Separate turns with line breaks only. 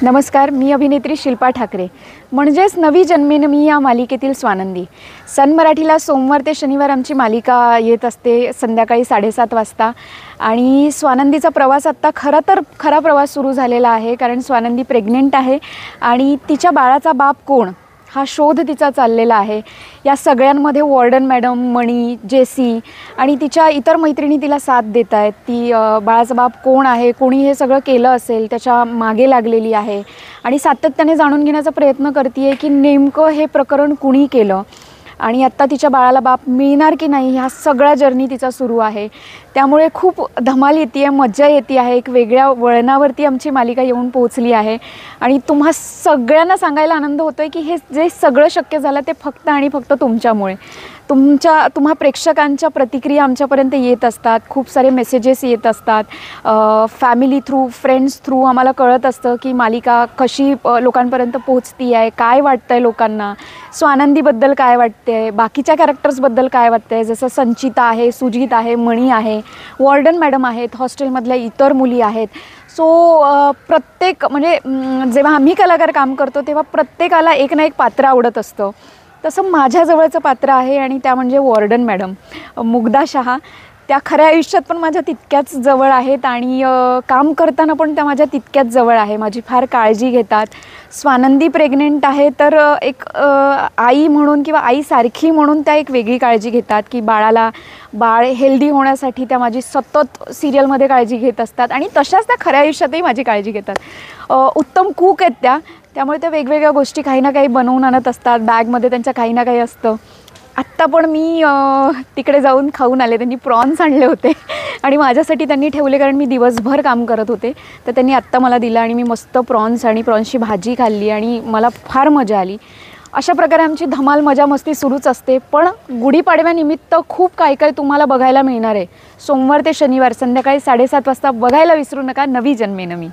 नमस्कार, मी अभिनेत्री शिल्पा ठाकरे. म्हणजेच नवी जन्मेन मी या मालिकेतील स्वानंदी. सन मराठीला सोमवार ते शनिवार आमची मालिका येत असते संध्याकाळी 7:30 वाजता. आणि स्वानंदीचा प्रवास आत्ता खरा प्रवास सुरू झालेला आहे, कारण स्वानंदी प्रेग्नेंट आहे आणि तिच्या बाळाचा बाप कोण हा शोध तिचा चाललेला आहे. या सगळ्यांमध्ये वॉर्डन मॅडम, मणी, जेसी आणि तिच्या इतर मैत्रिणी तिला साथ देत आहेत. ती बाळाचा बाप कोण आहे, कोणी हे सगळं केलं असेल त्याच्या मागे लागलेली आहे आणि सातत्याने जाणून घेण्याचा प्रयत्न करते आहे की नेमकं हे प्रकरण कुणी केलं आणि आत्ता तिच्या बाळाला बाप मिळणार की नाही, ह्या सगळा जर्नी तिचा सुरू आहे. त्यामुळे खूप धमाल येते आहे, मज्जा येते आहे. एक वेगळ्या वळणावरती आमची मालिका येऊन पोहोचली आहे आणि तुम्हा सगळ्यांना सांगायला आनंद होतो आहे की हे जे सगळं शक्य झालं ते फक्त आणि फक्त तुमच्यामुळे. तुम्हा प्रेक्षकांच्या प्रतिक्रिया आमच्यापर्यंत येत असतात, खूप सारे मेसेजेस येत असतात. फॅमिली थ्रू, फ्रेंड्स थ्रू आम्हाला कळत असतं की मालिका कशी लोकांपर्यंत पोहोचती आहे, काय वाटतं आहे लोकांना, स्वानंदीबद्दल काय वाटते आहे, बाकीच्या कॅरेक्टर्सबद्दल काय वाटतं आहे. जसं संचिता आहे, सुजित आहे, मणी आहे, वॉर्डन मॅडम आहेत, हॉस्टेलमधल्या इतर मुली आहेत. सो प्रत्येक म्हणजे जेव्हा आम्ही कलाकार काम करतो तेव्हा प्रत्येकाला एक ना एक पात्र आवडत असतं. तसं माझ्या जवळचं पात्र आहे आणि त्या म्हणजे वॉर्डन मॅडम, मुग्धा शहा. त्या खऱ्या आयुष्यात पण माझ्या तितक्याच जवळ आहेत आणि काम करताना पण त्या माझ्या तितक्याच जवळ आहे. माझी फार काळजी घेतात. स्वानंदी प्रेग्नेंट आहे तर एक आई म्हणून किंवा आईसारखी म्हणून त्या एक वेगळी काळजी घेतात की बाळ हेल्दी होण्यासाठी त्या माझी सतत सिरियलमध्ये काळजी घेत असतात आणि तशाच त्या खऱ्या आयुष्यातही माझी काळजी घेतात. उत्तम कूक आहेत त्यामुळे त्या वेगवेगळ्या गोष्टी काही ना काही बनवून आणत असतात. बॅगमध्ये त्यांच्या काही ना काही असतं. आत्ता पण मी तिकडे जाऊन खाऊन आले. त्यांनी प्रॉन्स आणले होते आणि माझ्यासाठी त्यांनी ठेवले, कारण मी दिवसभर काम करत होते. तर त्यांनी आत्ता मला दिलं आणि मी मस्त प्रॉन्स आणि प्रॉन्सची भाजी खाल्ली आणि मला फार मजा आली. अशा प्रकारे आमची धमाल, मजा, मस्ती सुरूच असते. पण गुढीपाडव्यानिमित्त खूप काय काय तुम्हाला बघायला मिळणार आहे. सोमवार ते शनिवार संध्याकाळी 7:30 वाजता बघायला विसरू नका नवी जन्मेन मी.